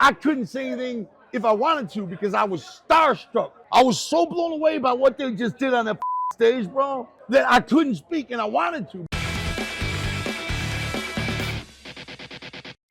I couldn't say anything if I wanted to because I was starstruck. I was so blown away by what they just did on that stage, bro, that I couldn't speak and I wanted to.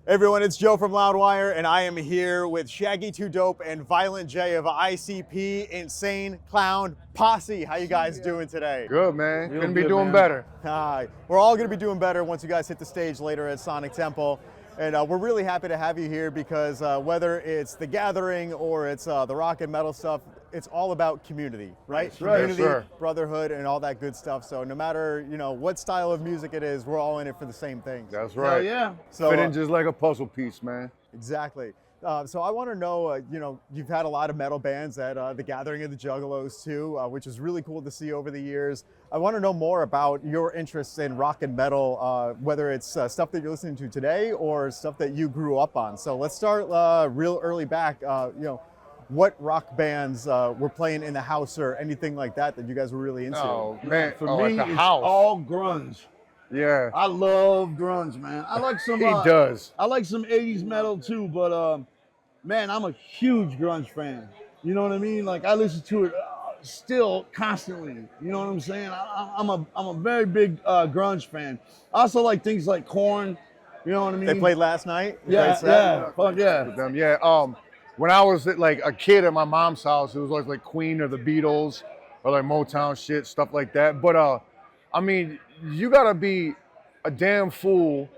Everyone, it's Joe from Loudwire, and I am here with Shaggy 2 Dope and Violent J of ICP, Insane Clown Posse. How you guys doing today? Good, man. Real Couldn't be good, doing man. better. Hi. We're all going to be doing better once you guys hit the stage later at Sonic Temple. And we're really happy to have you here because whether it's the gathering or it's the rock and metal stuff, it's all about community, right? That's right. Community, Yes, sir. brotherhood, and all that good stuff. So no matter what style of music it is, we're all in it for the same things. That's Hell right. yeah. So Fit in just like a puzzle piece, man. exactly. So I want to know, you've had a lot of metal bands at the Gathering of the Juggalos too, which is really cool to see over the years. I want to know more about your interests in rock and metal, whether it's stuff that you're listening to today or stuff that you grew up on. So let's start real early back. What rock bands were playing in the house or anything like that that you guys were really into? Oh, man. For at me, the it's house. all grunge. Yeah. I love grunge, man. I like some. He does. I like some '80s metal too, but man, I'm a huge grunge fan. You know what I mean? Like I listen to it still constantly. You know what I'm saying? I'm a very big grunge fan. I also like things like Korn. You know what I mean? They played last night? They Yeah, played Saturday? yeah, fuck yeah. With them. Yeah. When I was like a kid at my mom's house, it was always like Queen or the Beatles or like Motown shit, stuff like that. But I mean, you gotta be a damn fool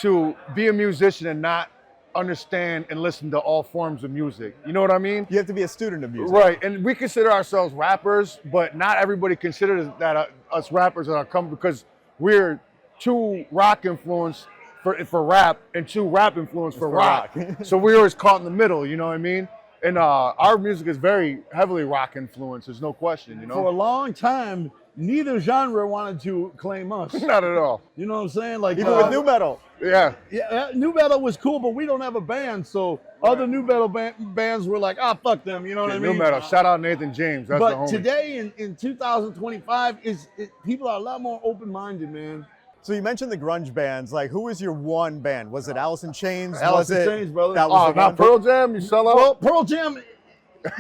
to be a musician and not understand and listen to all forms of music. You know what I mean? You have to be a student of music. Right, and we consider ourselves rappers, but not everybody considers that us rappers that are come because we're too rock influenced for rap and too rap influenced for rock. So we're always caught in the middle, you know what I mean? And our music is very heavily rock influenced, there's no question, you know? For a long time, neither genre wanted to claim us. Not at all. You know what I'm saying? Like Even with new metal. Yeah. Yeah, new metal was cool, but we don't have a band, so other new metal bands were like, ah, fuck them. You know what I mean? New metal. Shout out Nathan James. That's the But homie. today in 2025, people are a lot more open-minded, man. So you mentioned the grunge bands. Like, who was your one band? Was it Alice in Chains? Alice was in it, Chains, brother. That was Oh, the not one? Pearl Jam? You sell out? Well, Pearl Jam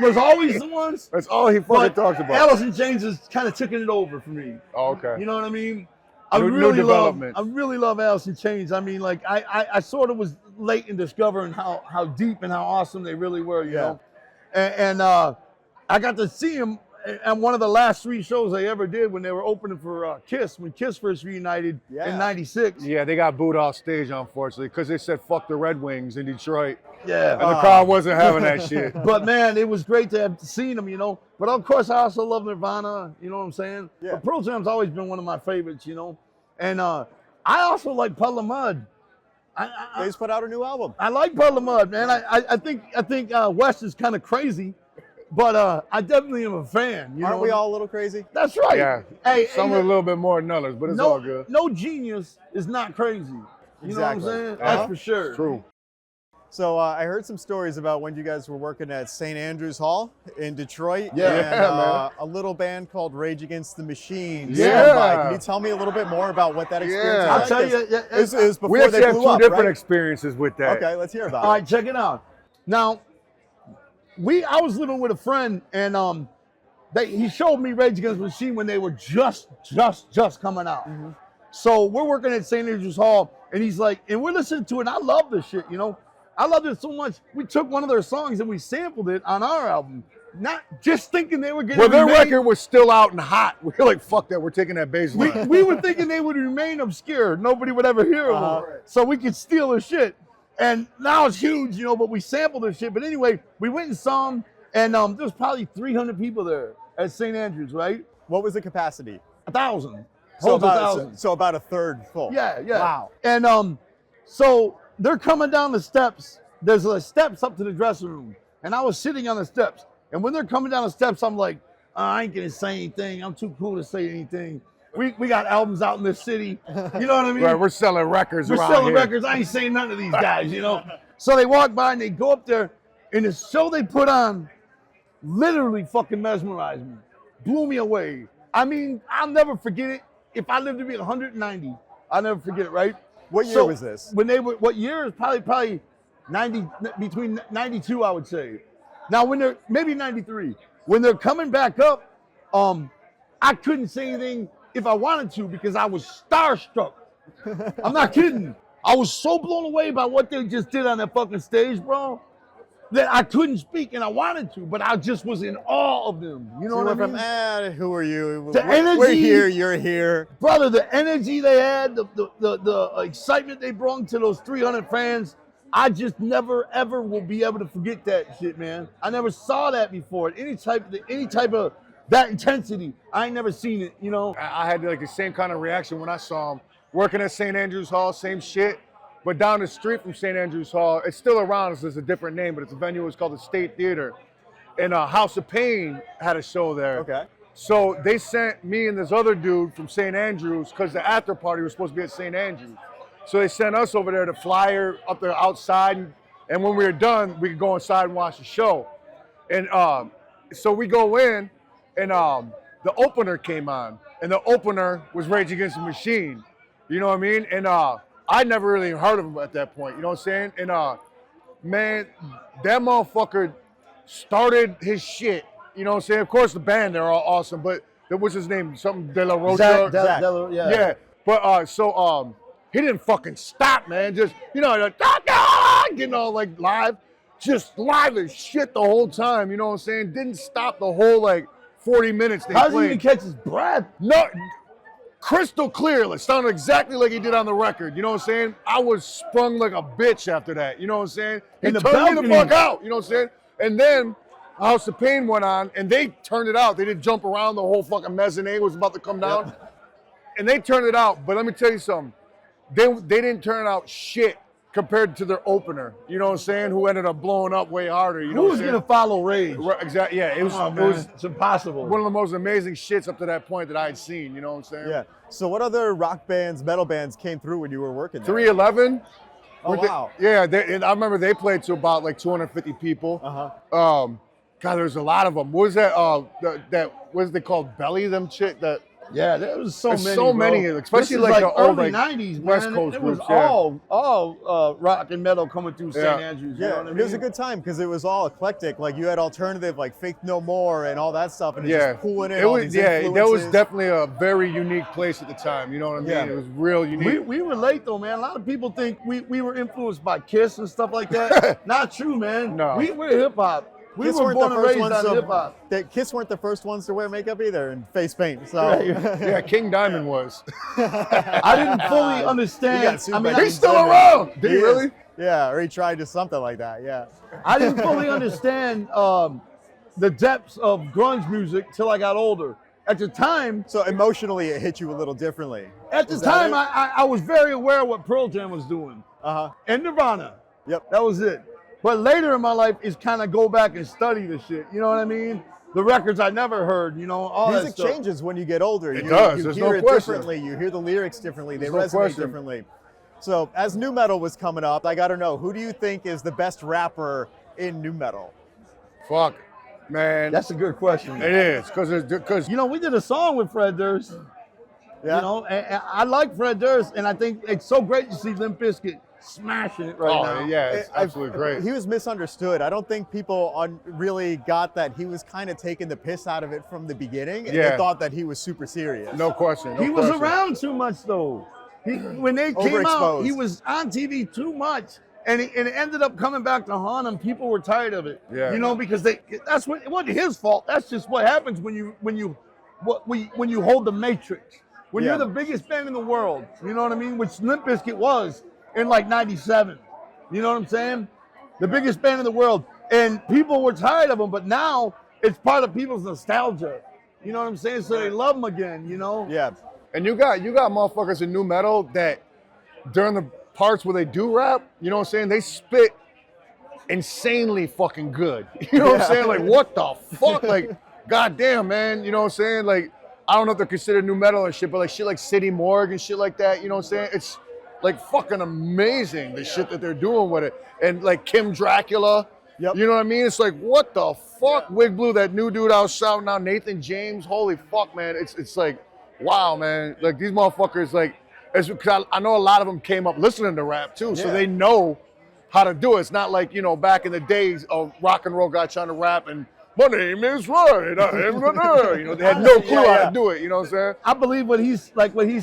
was always the ones. That's all he fucking But talks about. Alice in Chains is kind of taking it over for me. Oh, okay. You know what I mean? New development. I really love Alice in Chains. I mean, like I sort of was late in discovering how deep and how awesome they really were, you know. And I got to see them at one of the last 3 shows I ever did when they were opening for Kiss, when Kiss first reunited in '96. Yeah, they got booed off stage, unfortunately, because they said fuck the Red Wings in Detroit. Yeah. And the crowd wasn't having that shit. But man, it was great to have seen them, you know. But of course, I also love Nirvana, you know what I'm saying? Yeah. But Pearl Jam's always been one of my favorites, you know. And I also like Puddle of Mud. They just put out a new album. I like Puddle of Mud, man. I think West is kind of crazy, but I definitely am a fan. You Aren't know? we all a little crazy? That's right. Yeah. Hey, Some are a little bit more than others, but it's all good. No genius is not crazy. You know what I'm Exactly. saying? Uh-huh. That's for sure. True. So I heard some stories about when you guys were working at St. Andrews Hall in Detroit. Yeah. And Yeah, a little band called Rage Against the Machine. Yeah. stood by. Can you tell me a little bit more about what that experience Yeah. was I'll like? tell you. Yeah, It was before We they actually have blew two up, different right? experiences with that. Okay, let's hear about All it. right, check it out. Now, I was living with a friend, and he showed me Rage Against the Machine when they were just coming out. Mm-hmm. So we're working at St. Andrews Hall, and he's like, and we're listening to it, and I love this shit, you know? I loved it so much, we took one of their songs and we sampled it on our album, not just thinking they were getting Well, their remade. record was still out and hot. We were like, fuck that, we're taking that bass line. We were thinking they would remain obscure. Nobody would ever hear of them. So we could steal their shit. And now it's huge, you know, but we sampled their shit. But anyway, we went and saw them, and there was probably 300 people there at St. Andrews, right? What was the capacity? 1,000. So Holds about, 1,000. so about a third full. Yeah. Wow. And so they're coming down the steps. There's steps up to the dressing room. And I was sitting on the steps. And when they're coming down the steps, I'm like, I ain't gonna say anything. I'm too cool to say anything. We got albums out in this city. You know what I mean? Right, we're selling records We're around selling here. records. I ain't saying none of these guys, you know? So they walk by and they go up there, and the show they put on literally fucking mesmerized me. Blew me away. I mean, I'll never forget it. If I live to be 190, I'll never forget it, right? What year was this? When they were, what year? Probably between 92, I would say. Now, when they're, maybe 93, when they're coming back up, I couldn't say anything if I wanted to because I was starstruck. I'm not kidding. I was so blown away by what they just did on that fucking stage, bro, that I couldn't speak and I wanted to, but I just was in awe of them. You know So what I from, mean? who are you? The energy, we're here, you're here. brother. The energy they had, the excitement they brought to those 300 fans. I just never ever will be able to forget that shit, man. I never saw that before. Any type of that intensity, I ain't never seen it. You know. I had like the same kind of reaction when I saw him working at St. Andrews Hall, same shit. But down the street from St. Andrews Hall, it's still around. It's a different name, but it's a venue. It's called the State Theater, and House of Pain had a show there. Okay. So they sent me and this other dude from St. Andrews because the after party was supposed to be at St. Andrews. So they sent us over there to flyer up there outside, and when we were done, we could go inside and watch the show. And so we go in, and the opener came on, and the opener was Rage Against the Machine. You know what I mean? And I'd never really heard of him at that point. You know what I'm saying? And man, that motherfucker started his shit. You know what I'm saying? Of course, the band, they're all awesome, but what's his name? Something De La Rocha? Zach. Yeah. But so he didn't fucking stop, man. Just, you know, like, getting all like live, just live as shit the whole time. You know what I'm saying? Didn't stop the whole like 40 minutes they How does he played. even catch his breath? No, crystal clear. It sounded exactly like he did on the record. You know what I'm saying? I was sprung like a bitch after that. You know what I'm saying? He In the turned me the balcony. fuck out. You know what I'm saying? And then House of Pain went on, and they turned it out. They didn't jump around. The whole fucking mezzanine was about to come down. Yep. And they turned it out. But let me tell you something. They didn't turn out shit compared to their opener. You know what I'm saying? Who ended up blowing up way harder. You know Who's gonna follow Rage? Exactly. Yeah, it was, Come on, it was man. It's impossible. one of the most amazing shits up to that point that I had seen. You know what I'm saying? Yeah. So what other rock bands, metal bands came through when you were working there? 311. Oh, wow. And I remember they played to about like 250 people. Uh-huh. God, there's a lot of them. What was that? What is they called? Belly, them chick that. Yeah, there was so There's many. so bro. many, especially This is like the old, early like, '90s, West man. Coast It was groups, yeah. all rock and metal coming through St. Yeah. Andrews. You Yeah, know what I mean? it was a good time because it was all eclectic. Like you had alternative, like Faith No More and all that stuff, and it's Yeah, just pulling in it all was. these Yeah, that was influences. definitely a very unique place at the time. You know what I mean? Yeah. It was real unique. We were late though, man. A lot of people think we were influenced by Kiss and stuff like that. Not true, man. No. We're hip hop. We Kiss were weren't born the and first raised ones on to- hip hop. Kiss weren't the first ones to wear makeup either and face paint. So Right. Yeah, King Diamond was. I didn't fully He understand. got sued I mean, by He's King still Diamond. around. Did he is. really? Yeah, or he tried to something like that. Yeah. I didn't fully understand the depths of grunge music till I got older. At the time, So emotionally, it hit you a little differently. At the Is that time, it? I was very aware of what Pearl Jam was doing Uh-huh. and Nirvana. Yep. That was it. But later in my life is kind of go back and study the shit. You know what I mean? The records I never heard. You know, all that Music stuff. changes when you get older. It you, does, You there's hear no it question. differently. You hear the lyrics differently. They There's no resonate question. differently. So as new metal was coming up, I got to know, who do you think is the best rapper in new metal? Fuck, man. That's a good question. It is because You know, we did a song with Fred Durst. Yeah. You know, and I like Fred Durst, and I think it's so great to see Limp Bizkit smashing it right now. yeah, it's absolutely great. He was misunderstood. I don't think people really got that he was kind of taking the piss out of it from the beginning, and they Yeah. thought that he was super serious. No question. He was around too much though. When they came out, Overexposed. he was on TV too much, and it ended up coming back to haunt him. People were tired of it. Yeah. You know, because that's what it wasn't his fault. That's just what happens when you hold the matrix. When Yeah. you're the biggest band in the world, you know what I mean? Which Limp Bizkit was in like '97. You know what I'm saying? The biggest band in the world, and people were tired of them. But now it's part of people's nostalgia. You know what I'm saying? So they love them again. You know? Yeah. And you got motherfuckers in new metal that during the parts where they do rap, you know what I'm saying? They spit insanely fucking good. You know what I'm saying? Like, what the fuck? Like, goddamn, man. You know what I'm saying? Like, I don't know if they're considered new metal or shit, but like shit like City Morgue and shit like that, you know what I'm saying? It's like fucking amazing, the shit that they're doing with it. And like Kim Dracula, Yep. you know what I mean? It's like, what the fuck? Wig Blue, that new dude I was shouting out, Nathan James, holy fuck, man. It's like, wow, man. Like these motherfuckers, like, because I know a lot of them came up listening to rap too, so Yeah. they know how to do it. It's not like, you know, back in the days of rock and roll guy trying to rap and my name is Roy. You know, they had no clue how to do it. You know what I'm saying? I believe what he's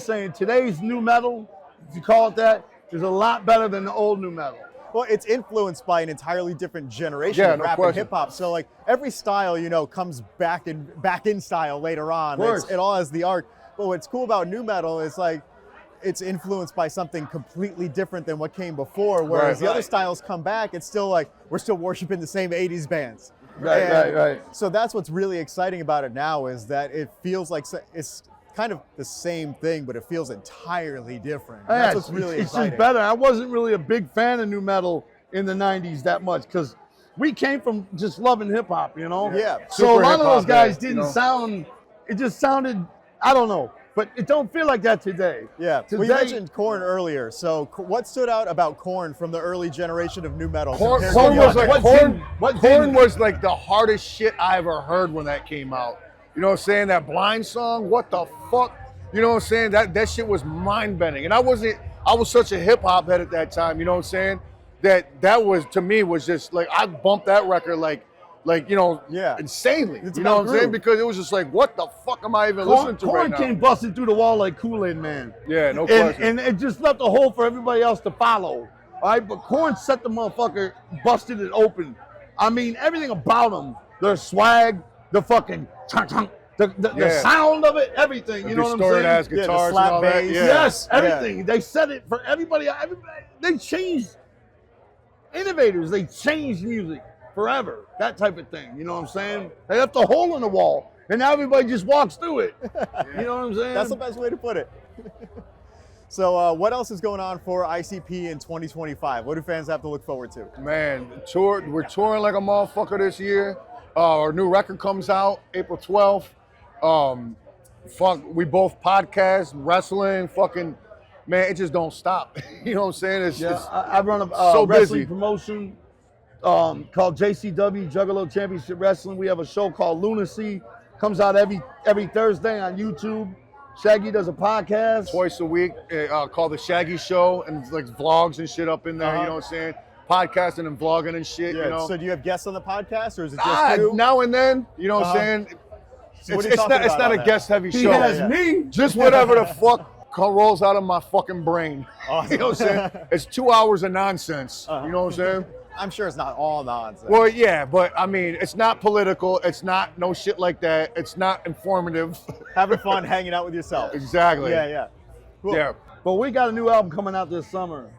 saying. Today's new metal, if you call it that, is a lot better than the old new metal. Well, it's influenced by an entirely different generation of rap and hip hop. So like every style, you know, comes back in style later on. It all has the arc. But what's cool about new metal is like it's influenced by something completely different than what came before. Whereas the other styles come back, it's still like we're still worshiping the same 80s bands. Right. So that's what's really exciting about it now is that it feels like it's kind of the same thing, but it feels entirely different. That's what's really exciting. It's just better. I wasn't really a big fan of new metal in the 90s that much because we came from just loving hip hop, you know? Yeah. So a lot of those guys didn't sound, it just sounded, I don't know. But it don't feel like that today. Yeah, today, we mentioned Korn earlier. So what stood out about Korn from the early generation of new metal? Korn was like the hardest shit I ever heard when that came out. You know what I'm saying? That Blind song, what the fuck? You know what I'm saying? That shit was mind-bending. And I was such a hip-hop head at that time, you know what I'm saying? That was, to me, was just like, I bumped that record like you know, insanely. You know what I'm saying? Because it was just like, what the fuck am I even listening to right now? Korn came busting through the wall like Kool-Aid Man. Yeah, no question. And it just left a hole for everybody else to follow. All right, but Korn set the motherfucker, busted it open. I mean, everything about them, their swag, the fucking the sound of it, everything. You know what I'm saying? Distorted ass guitars the slap and all that. bass. Yeah. Yes, everything. They set it for everybody. They changed innovators. They changed music forever. That type of thing. You know what I'm saying? They left a hole in the wall, and now everybody just walks through it. You know what I'm saying? That's the best way to put it. So what else is going on for ICP in 2025? What do fans have to look forward to? Man, we're touring like a motherfucker this year. Our new record comes out April 12th. We both podcast, wrestling, fucking, man, it just don't stop. You know what I'm saying? I run a so wrestling busy. promotion called JCW, Juggalo Championship Wrestling. We have a show called Lunacy. Comes out every Thursday on YouTube. Shaggy does a podcast. Twice a week called The Shaggy Show, and it's like vlogs and shit up in there, you know what I'm saying? Podcasting and vlogging and shit, you know? So do you have guests on the podcast, or is it just you? Now and then, you know what I'm saying? It's not a guest-heavy show. He has me. Just whatever the fuck rolls out of my fucking brain. Awesome. You know what I'm saying? It's 2 hours of nonsense. You know what I'm saying? I'm sure it's not all nonsense. Well, yeah, but I mean, it's not political. It's not no shit like that. It's not informative. Having fun, hanging out with yourself. Exactly. Yeah. Cool. Yeah. But we got a new album coming out this summer,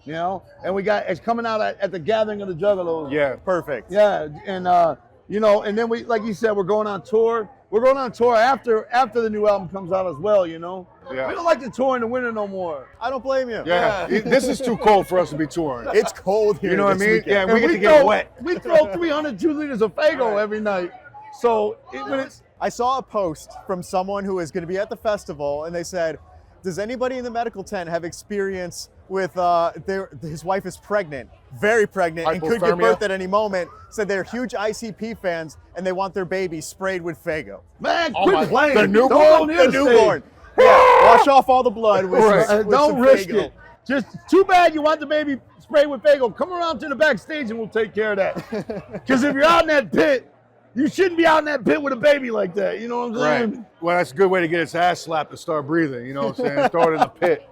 you know, and it's coming out at the Gathering of the Juggalos. Yeah. Perfect. Yeah, and you know, and then we, like you said, we're going on tour. We're going on tour after the new album comes out as well, you know. Yeah. We don't like to tour in the winter no more. I don't blame you. Yeah. This is too cold for us to be touring. It's cold here. You know what I mean? Weekend. Yeah, And we get to get wet. We throw 302 liters of Faygo every night. So I saw a post from someone who is going to be at the festival, and they said, does anybody in the medical tent have experience with his wife is pregnant, very pregnant, and could give Hypothermia? birth at any moment? Said they're huge ICP fans, and they want their baby sprayed with Faygo. man, Oh quit my- playing. the newborn? Don't go near The stage. newborn. Yeah, wash off all the blood with, Right. with Don't some risk Faygo. it. Just too bad you want the baby sprayed with Faygo. Come around to the backstage and we'll take care of that. Because if you're out in that pit, you shouldn't be out in that pit with a baby like that. You know what I'm saying? Right. Well, that's a good way to get its ass slapped to start breathing. You know what I'm saying? Throw it in the pit.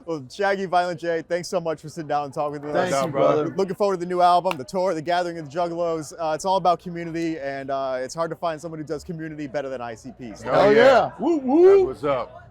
Well, Shaggy, Violent J, thanks so much for sitting down and talking with us. Thanks, brother. Looking forward to the new album, the tour, the Gathering of the Juggalos. It's all about community, and it's hard to find someone who does community better than ICP. So Oh, Oh, yeah. yeah. Woo, woo. That's what's up.